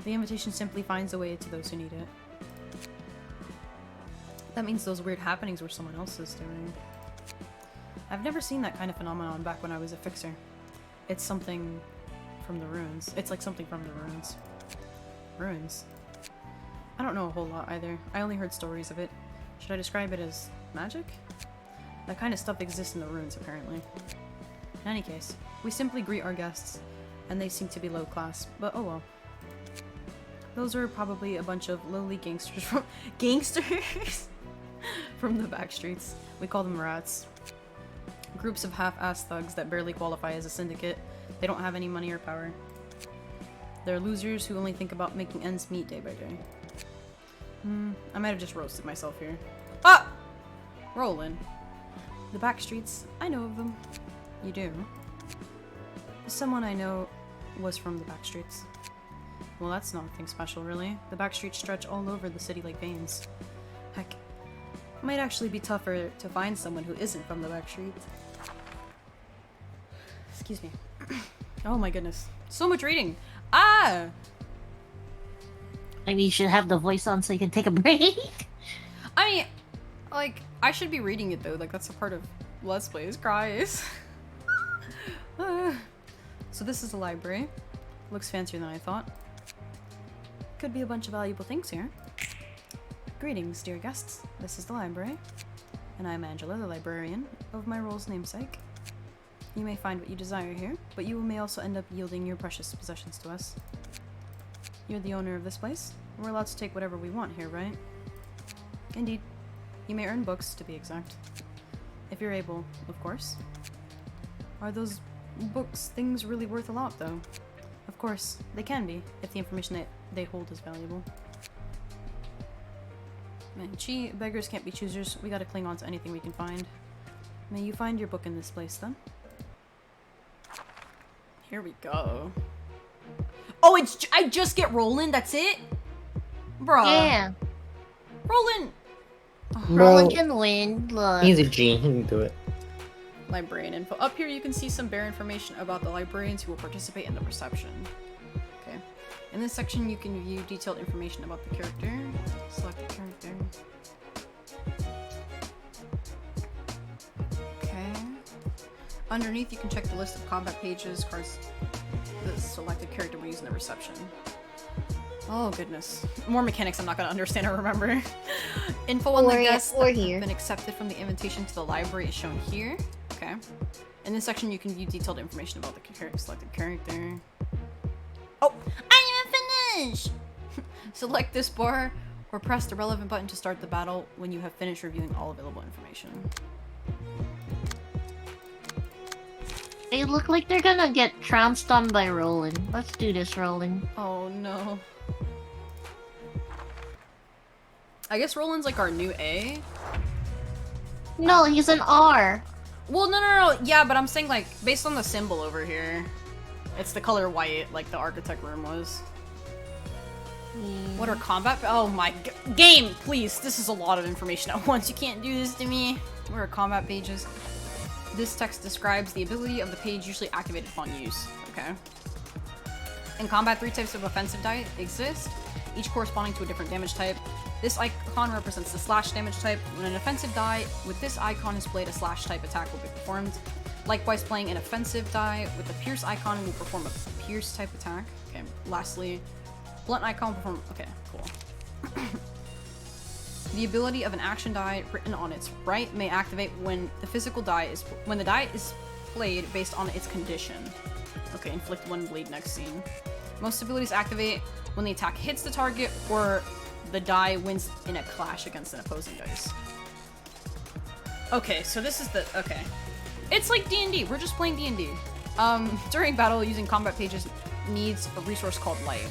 The invitation simply finds a way to those who need it. That means those weird happenings were someone else's doing. I've never seen that kind of phenomenon back when I was a fixer. It's something from the ruins. It's like something from the ruins. Ruins? I don't know a whole lot either. I only heard stories of it. Should I describe it as magic? That kind of stuff exists in the ruins, apparently. In any case, we simply greet our guests, and they seem to be low class, but oh well. Those are probably a bunch of lowly gangsters from- Gangsters? From the back streets. We call them rats. Groups of half-assed thugs that barely qualify as a syndicate. They don't have any money or power. They're losers who only think about making ends meet day by day. I might have just roasted myself here. Ah! Roland. The back streets, I know of them. You do? Someone I know was from the back streets. Well, that's nothing special, really. The back streets stretch all over the city like veins. Heck, it might actually be tougher to find someone who isn't from the back streets. Excuse me. Oh my goodness. So much reading. Ah! Maybe you should have the voice on so you can take a break. I mean, like, I should be reading it though. Like, that's a part of Let's Plays. Cries. So this is a library. Looks fancier than I thought. Could be a bunch of valuable things here. Greetings, dear guests. This is the library. And I'm Angela, the librarian, of my role's namesake. You may find what you desire here, but you may also end up yielding your precious possessions to us. You're the owner of this place. We're allowed to take whatever we want here, right? Indeed. You may earn books, to be exact. If you're able, of course. Are those books things really worth a lot, though? Of course, they can be, if the information that they hold is valuable. Man, beggars can't be choosers. We gotta cling on to anything we can find. May you find your book in this place, then. Here we go. Oh, I just get Roland, that's it? Bruh. Yeah. Roland! Roland can win. Look. He's a G. He can do it. Librarian info. Up here you can see some bare information about the librarians who will participate in the reception. Okay. In this section you can view detailed information about the character. Select the character. Okay. Underneath you can check the list of combat pages, cards the selected character will use in the reception. Oh goodness. More mechanics I'm not gonna understand or remember. Info on the guests that have been accepted from the invitation to the library is shown here. Okay. In this section you can view detailed information about the selected character. Oh! I didn't even finish! Select this bar or press the relevant button to start the battle when you have finished reviewing all available information. They look like they're gonna get trounced on by Roland. Let's do this, Roland. Oh no. I guess Roland's like our new A. No, he's an R. Well, no. Yeah, but I'm saying like based on the symbol over here, it's the color white, like the architect room was. What are combat? Oh my game, please! This is a lot of information at once. You can't do this to me. What are combat pages? This text describes the ability of the page usually activated upon use. Okay. In combat, 3 types of offensive die exist, each corresponding to a different damage type. This icon represents the slash damage type. When an offensive die with this icon is played, a slash type attack will be performed. Likewise, playing an offensive die with the pierce icon will perform a pierce type attack. Okay, lastly, blunt icon perform. Okay, cool. The ability of an action die written on its right may activate when the die is played based on its condition. Okay, inflict 1 bleed next scene. Most abilities activate when the attack hits the target or the die wins in a clash against an opposing dice. Okay, so this is the okay. It's like D&D. We're just playing D&D. During battle, using combat pages needs a resource called light.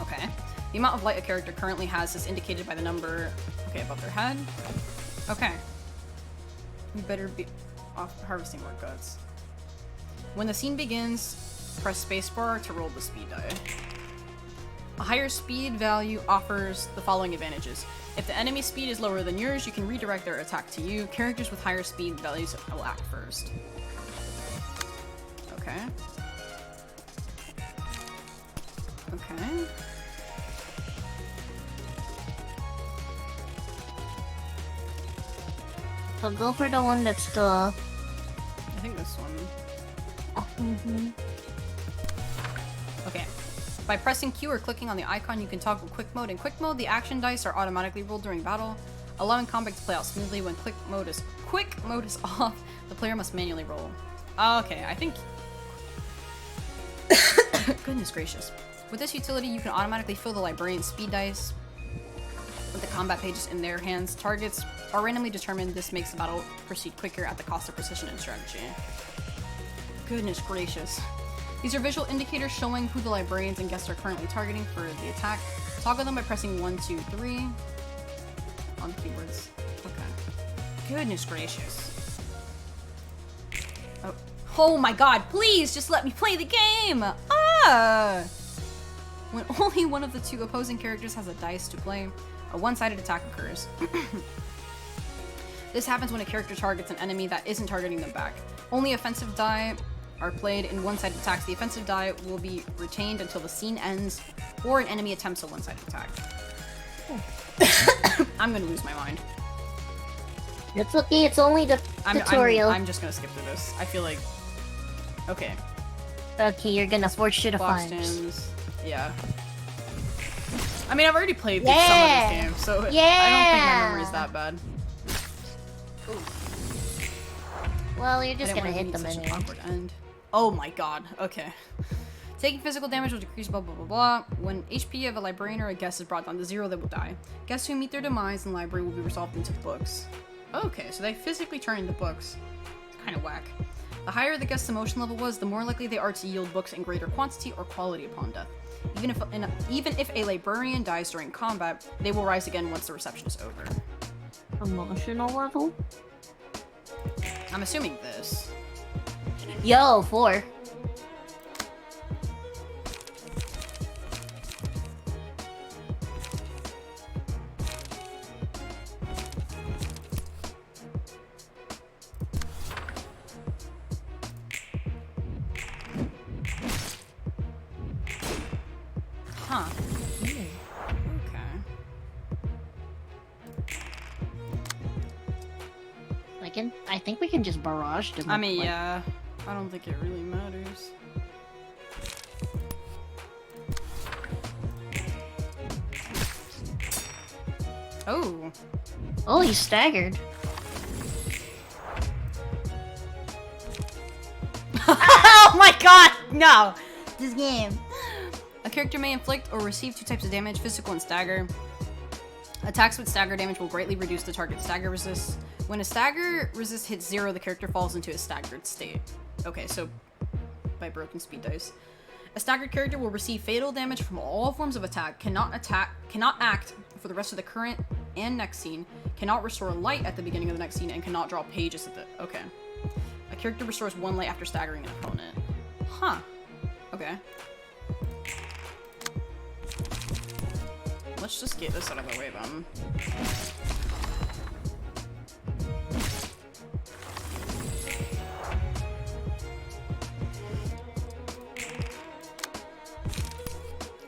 Okay. The amount of light a character currently has is indicated by the number, okay, above their head. Okay. We better be off harvesting more guts. When the scene begins, press spacebar to roll the speed die. A higher speed value offers the following advantages. If the enemy speed is lower than yours, you can redirect their attack to you. Characters with higher speed values will act first. Okay. Okay. So go for the one that's the... I think this one. Okay. By pressing Q or clicking on the icon, you can toggle quick mode. In quick mode, the action dice are automatically rolled during battle, allowing combat to play out smoothly. When quick mode is off, the player must manually roll. Okay, I think... Goodness gracious. With this utility, you can automatically fill the librarian's speed dice with the combat pages in their hands. Targets are randomly determined. This makes the battle proceed quicker at the cost of precision and strategy. Goodness gracious. These are visual indicators showing who the librarians and guests are currently targeting for the attack. Toggle them by pressing 1, 2, 3 on the keyboards. Okay. Goodness gracious. Oh my god, please just let me play the game! Ah! When only one of the 2 opposing characters has a dice to play, a one-sided attack occurs. This happens when a character targets an enemy that isn't targeting them back. Only offensive die are played in one-sided attacks. The offensive die will be retained until the scene ends or an enemy attempts a one-sided attack. I'm gonna lose my mind. It's okay, it's only the tutorial. I'm just gonna skip through this. I feel like... Okay. Okay, you're gonna forge to the Box fires. stems. Yeah. I mean, I've already played some of this game, so I don't think my memory is that bad. Well, you're I just didn't gonna wanna hit meet them such an anyway. awkward end. Oh my god, okay. Taking physical damage will decrease blah blah blah blah. When HP of a librarian or a guest is brought down to 0, they will die. Guests who meet their demise in the library will be resolved into the books. Okay, so they physically turn into books. It's kind of whack. The higher the guest's emotion level was, the more likely they are to yield books in greater quantity or quality upon death. Even if a librarian dies during combat, they will rise again once the reception is over. Emotional level? I'm assuming this. Yo, 4. Huh. Okay. I think we can just barrage them. I mean, yeah. I don't think it really matters. Oh. Oh, he's staggered. Oh my god! No! This game. A character may inflict or receive 2 types of damage, physical and stagger. Attacks with stagger damage will greatly reduce the target's stagger resist. When a stagger resist hits 0, the character falls into a staggered state. Okay, so by broken speed dice. A staggered character will receive fatal damage from all forms of attack, cannot act for the rest of the current and next scene, cannot restore light at the beginning of the next scene, and cannot draw pages at the... Okay. A character restores 1 light after staggering an opponent. Huh. Okay. Let's just get this out of the way then.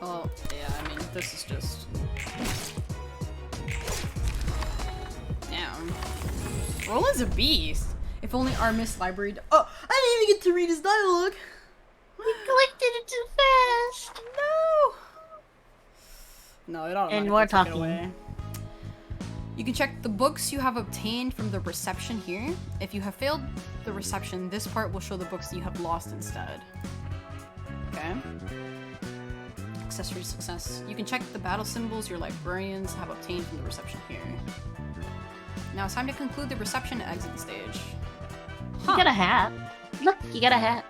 Oh, yeah, I mean, this is just... Damn. Roland's a beast. If only our Miss Library... Oh, I didn't even get to read his dialogue. We collected it too fast. No, it automatically And we're took it talking. away. You can check the books you have obtained from the reception here. If you have failed the reception, this part will show the books you have lost instead. Okay. Accessory success. You can check the battle symbols your librarians have obtained from the reception here. Now it's time to conclude the reception and exit the stage. You got a hat. Look, you got a hat.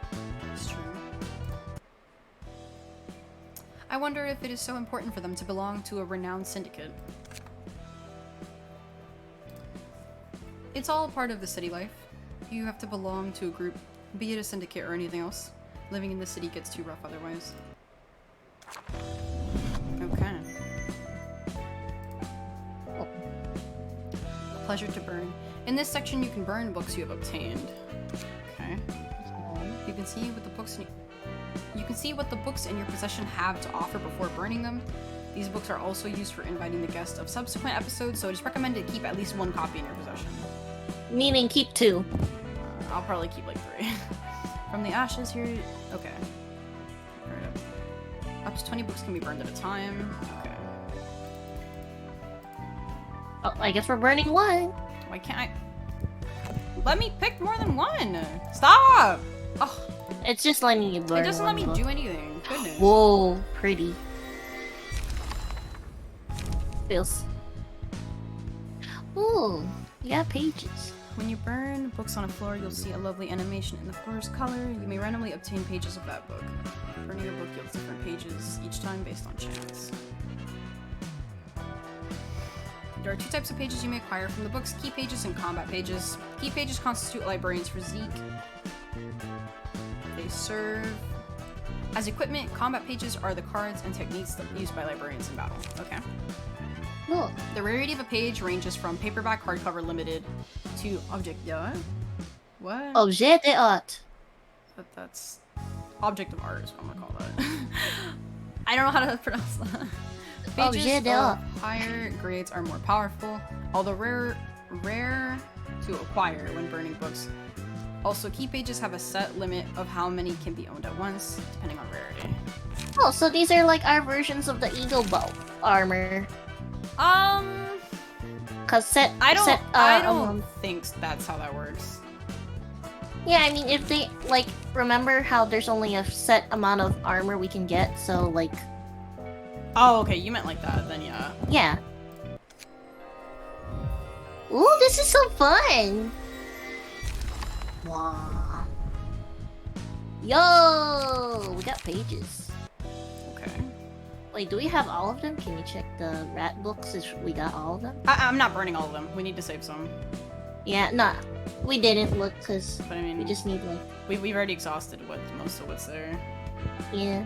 It's true. I wonder if it is so important for them to belong to a renowned syndicate. It's all a part of the city life. You have to belong to a group, be it a syndicate or anything else. Living in the city gets too rough otherwise. Okay. A pleasure to burn. In this section, you can burn books you have obtained. Okay. You can see what the books in your possession have to offer before burning them. These books are also used for inviting the guest of subsequent episodes, so it is recommended to keep at least 1 copy in your possession. Meaning keep 2. I'll probably keep like 3. From the ashes here. Okay. Up to 20 books can be burned at a time. Okay. Oh, I guess we're burning 1. Why can't I? Let me pick more than 1! Stop! Oh, It's just letting you burn. it doesn't let me 1 book. do anything. Goodness. Whoa, pretty. Feels. Ooh, you got pages. When you burn books on a floor, you'll see a lovely animation in the floor's color. You may randomly obtain pages of that book. Burning a book yields different pages each time based on chance. There are 2 types of pages you may acquire from the books: key pages and combat pages. Key pages constitute librarians' physique. They serve as equipment. Combat pages are the cards and techniques used by librarians in battle. Okay. Look. The rarity of a page ranges from paperback, hardcover, limited, to object. Yeah. What? Objet d'art. That's object of art is what I'm gonna call that. I don't know how to pronounce that. Pages Objet of d'art. higher grades are more powerful, although rare to acquire when burning books. Also, key pages have a set limit of how many can be owned at once, depending on rarity. Oh, so these are like our versions of the eagle bow armor. Cause I don't think that's how that works. Yeah, I mean, if they, like, remember how there's only a set amount of armor we can get, so, like... Oh, okay, you meant like that, then yeah. Yeah. Ooh, this is so fun! Wow. Yo! We got pages. Okay. Wait, do we have all of them? Can you check the rat books if we got all of them? I'm not burning all of them. We need to save some. Yeah, nah. We didn't look, because But I mean, we just need, like... we've already exhausted most of what's there. Yeah.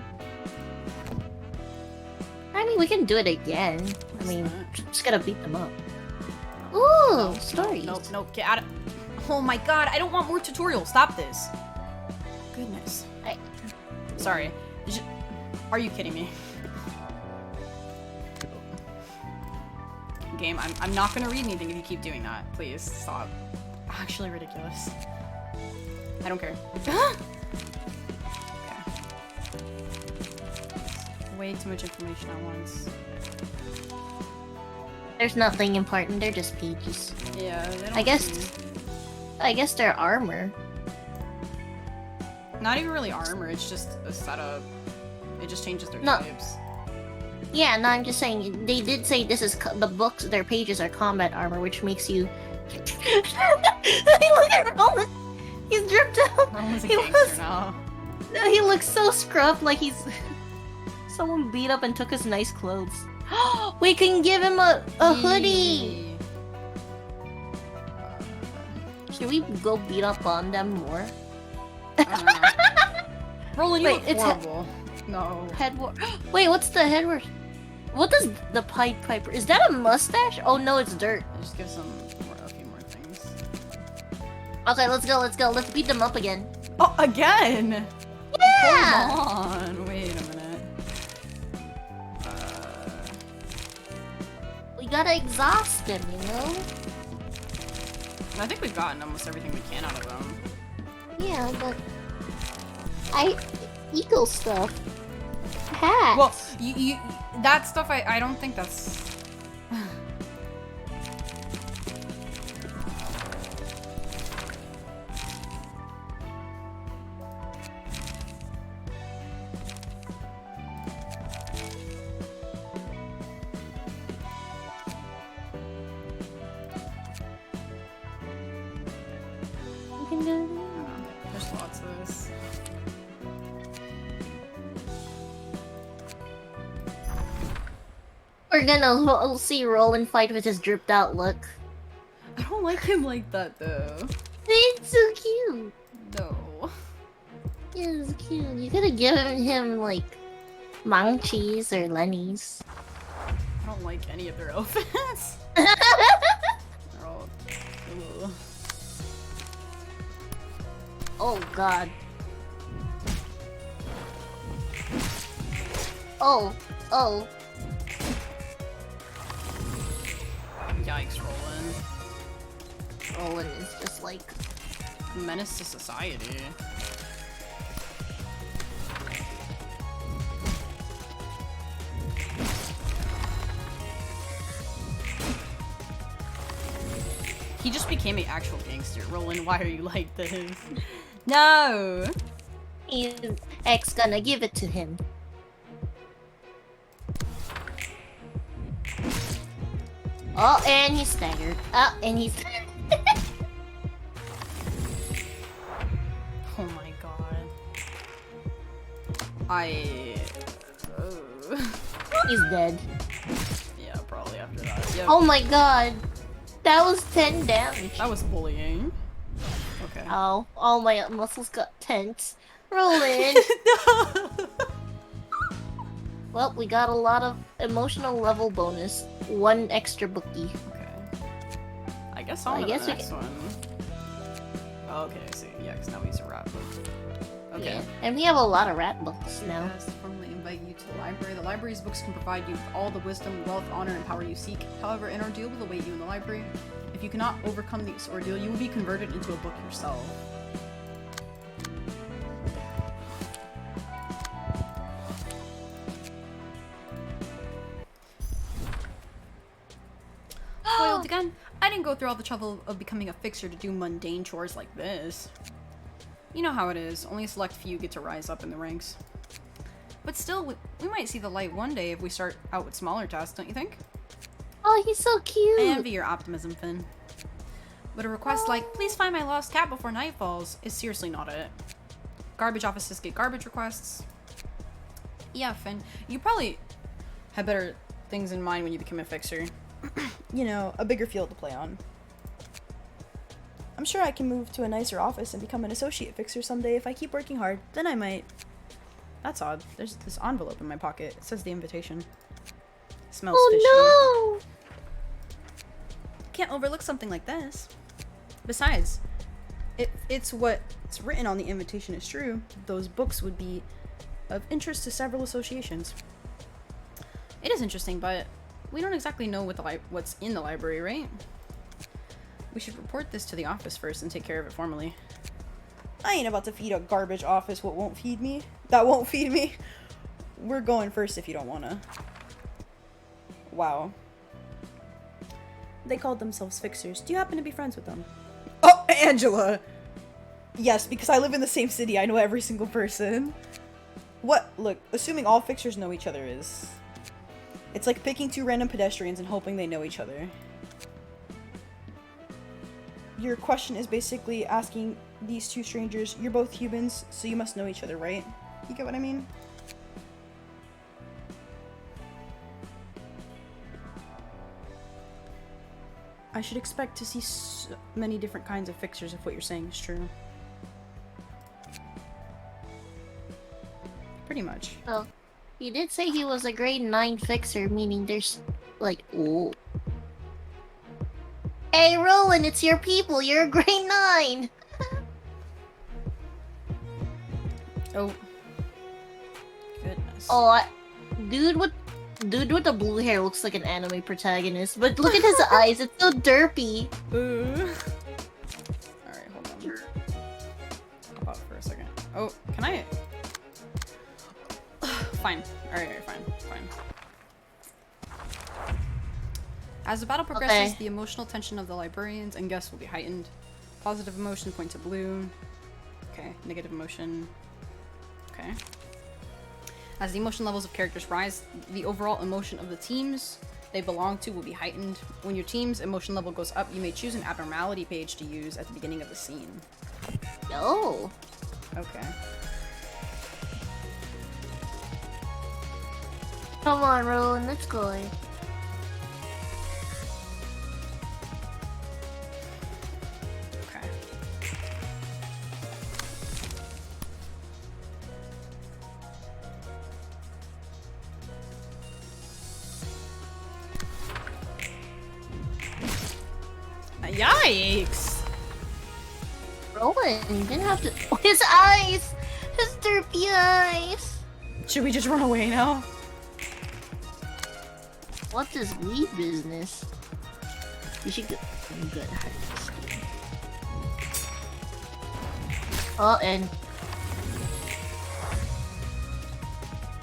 I mean, we can do it again. I mean, that? just gotta beat them up. Ooh, No, stories. Nope, get out of... Oh my god, I don't want more tutorials. Stop this. Goodness. Sorry. Are you kidding me? Game, I'm not gonna read anything if you keep doing that. Please, stop. Actually ridiculous. I don't care. Okay. Way too much information at once. There's nothing important, they're just pages. Yeah, they don't I guess they're armor. Not even really armor, it's just a setup. It just changes their No. types. Yeah, no, I'm just saying, they did say this is, the books, their pages are combat armor, which makes you... Look at Roland! He's dripped out! Roland's a He gangster was- now. He looks so scruffed, like he's... Someone beat up and took his nice clothes. We can give him a hoodie! Should we go beat up on them more? I don't know. Roland, you Wait, look it's horrible. No. Head war. Wait, what's the head war? What does the Pied Piper? Is that a mustache? Oh no, it's dirt. Just give some a few more things. Okay, let's go. Let's beat them up again. Oh, again! Yeah! Hold on, wait a minute. We gotta exhaust them, you know? I think we've gotten almost everything we can out of them. Yeah, but eco stuff. Hats. Well, you that stuff I don't think that's. We can do. There's lots of this. We're gonna see Roland fight with his dripped out look. I don't like him like that though. It's so cute. No. It's cute. You could have given him like Manchies or Lenny's. I don't like any of their outfits. They're all. Ugh. Oh god. Oh. Yikes, Roland. Roland is just like... Menace to society. He just became an actual gangster. Roland, why are you like this? No! His ex gonna give it to him. Oh, and he's staggered. Oh, and he's... Oh my god. he's dead. Yeah, probably after that. Yep. Oh my god. That was 10 damage. That was bullying. Okay. Oh, all my muscles got tense. Roland! Well, we got a lot of emotional level bonus. 1 extra bookie. Okay. I guess on to guess the we next one. Oh, okay, I see. Yeah, because now he's a rat book. Okay. Yeah. And we have a lot of rat books now. Yes, to formally invite you to the library. The library's books can provide you with all the wisdom, wealth, honor, and power you seek. However, an ordeal will await you in the library. If you cannot overcome this ordeal, you will be converted into a book yourself. Foiled again. I didn't go through all the trouble of becoming a fixer to do mundane chores like this. You know how it is. Only a select few get to rise up in the ranks. But still, we might see the light one day if we start out with smaller tasks, don't you think? Oh, he's so cute. I envy your optimism, Finn. But a request like, please find my lost cat before night falls, is seriously not it. Garbage offices get garbage requests. Yeah, Finn, you probably have better things in mind when you become a fixer. You know, a bigger field to play on. I'm sure I can move to a nicer office and become an associate fixer someday if I keep working hard. Then I might. That's odd. There's this envelope in my pocket. It says the invitation. Smells fishy. Oh Can't overlook something like this. Besides, it's what's written on the invitation is true. Those books would be of interest to several associations. It is interesting, but we don't exactly know what's in the library, right? We should report this to the office first and take care of it formally. I ain't about to feed a garbage office what won't feed me. That won't feed me. We're going first if you don't wanna. Wow. They called themselves fixers. Do you happen to be friends with them? Oh, Angela! Yes, because I live in the same city, I know every single person. What? Look, assuming all fixers know each other is... It's like picking two random pedestrians and hoping they know each other. Your question is basically asking these two strangers, you're both humans, so you must know each other, right? You get what I mean? I should expect to see so many different kinds of fixers if what you're saying is true. Pretty much. Well, he did say he was a grade 9 fixer, meaning there's like, ooh. Hey, Rowan, it's your people. You're a grade 9. Oh. Goodness. Oh, dude with the blue hair looks like an anime protagonist, but look at his eyes. It's so derpy. Alright, hold on. Hop out for a second. Oh, can I? Fine. Alright, fine. As the battle progresses, the emotional tension of the librarians and guests will be heightened. Positive emotion point to blue. Okay, negative emotion. Okay. As the emotion levels of characters rise, the overall emotion of the teams they belong to will be heightened. When your team's emotion level goes up, you may choose an abnormality page to use at the beginning of the scene. Oh. Okay. Come on, Rowan, let's go. Okay. Yikes! Rowan, you didn't have to. Oh, his eyes! His derpy eyes! Should we just run away now? What's this weed business? You should go. I'm good. Oh,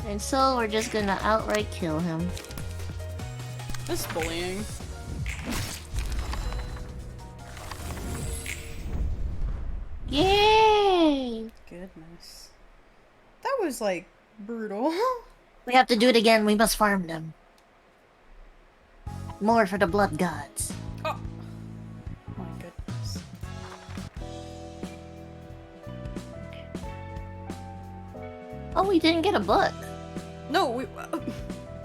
and so we're just gonna outright kill him. This is bullying. Yay! Goodness. That was like brutal. We have to do it again. We must farm them. More for the blood gods. Oh my goodness. Oh, we didn't get a book. No, we.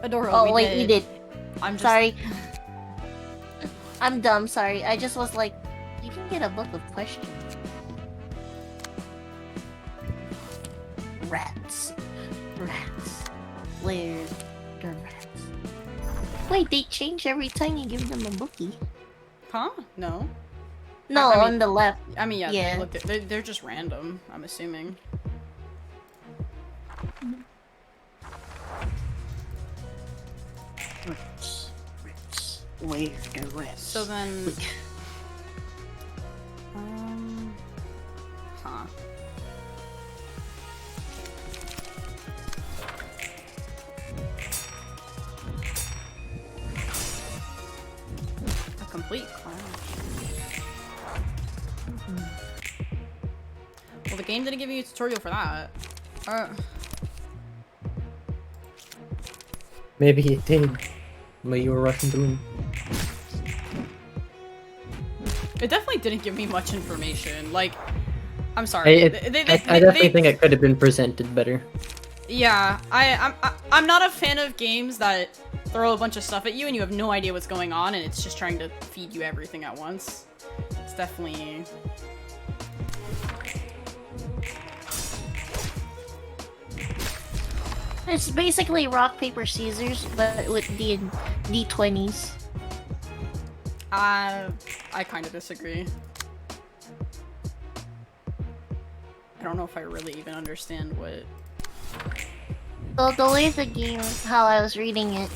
Adora. Oh, wait, we did. I'm just... Sorry. I'm dumb, sorry. I just was like, you can get a book of questions. Rats. Where the rats? Wait, they change every time you give them a bookie. Huh? No. No, I mean, on the left. I mean, yeah. Yeah. They're just random. I'm assuming. Rats. Where the rats? So then. Huh. A complete clash. Well, the game didn't give you a tutorial for that. Maybe it did, but you were rushing through 'em. It definitely didn't give me much information. Like, I'm sorry. I definitely think it could have been presented better. Yeah, I'm not a fan of games that throw a bunch of stuff at you and you have no idea what's going on and it's just trying to feed you everything at once. It's definitely... It's basically rock, paper, scissors, but with the D20s. I kind of disagree. I don't know if I really even understand what... Well, the way the game, how I was reading it,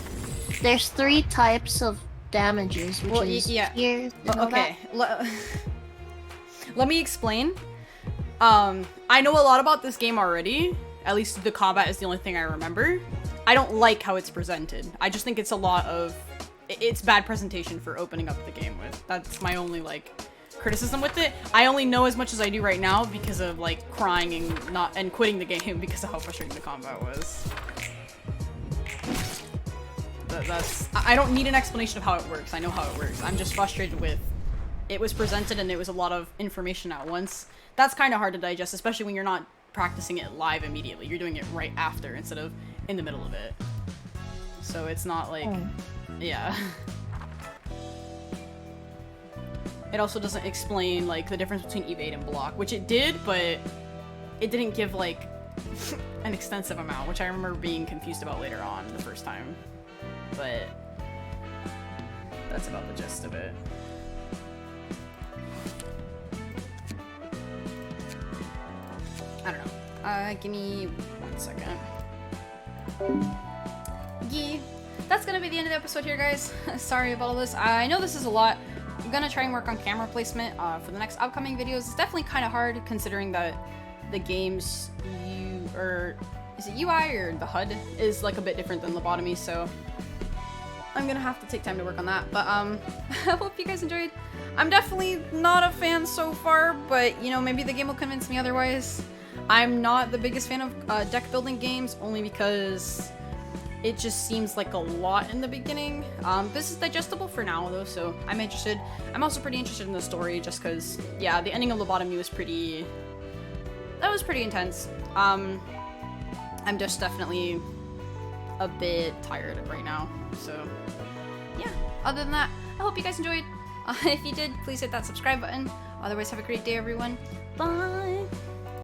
there's 3 types of damages, which is yeah. here. Okay, let me explain. I know a lot about this game already. At least the combat is the only thing I remember. I don't like how it's presented. I just think it's a lot of... It's bad presentation for opening up the game with. That's my only, like, criticism with it. I only know as much as I do right now because of, like, crying and quitting the game because of how frustrating the combat was. I don't need an explanation of how it works. I know how it works. I'm just frustrated with it was presented and it was a lot of information at once. That's kind of hard to digest, especially when you're not practicing it live immediately. You're doing it right after instead of in the middle of it. So it's not like... Yeah. It also doesn't explain, like, the difference between evade and block, which it did, but it didn't give, like, an extensive amount, which I remember being confused about later on the first time. But that's about the gist of it. I don't know. Give me 1 second. Yeah. That's gonna be the end of the episode here, guys. Sorry about all this. I know this is a lot. I'm gonna try and work on camera placement for the next upcoming videos. It's definitely kind of hard considering that the game's is it UI or the HUD is like a bit different than Lobotomy, so I'm gonna have to take time to work on that. But I hope you guys enjoyed. I'm definitely not a fan so far, but you know, maybe the game will convince me otherwise. I'm not the biggest fan of deck building games, only because it just seems like a lot in the beginning. This is digestible for now though, so I'm interested. I'm also pretty interested in the story just because, yeah, the ending of Lobotomy was pretty... That was pretty intense. I'm just definitely a bit tired right now, so yeah. Other than that, I hope you guys enjoyed. If you did, please hit that subscribe button. Otherwise, have a great day, everyone. Bye!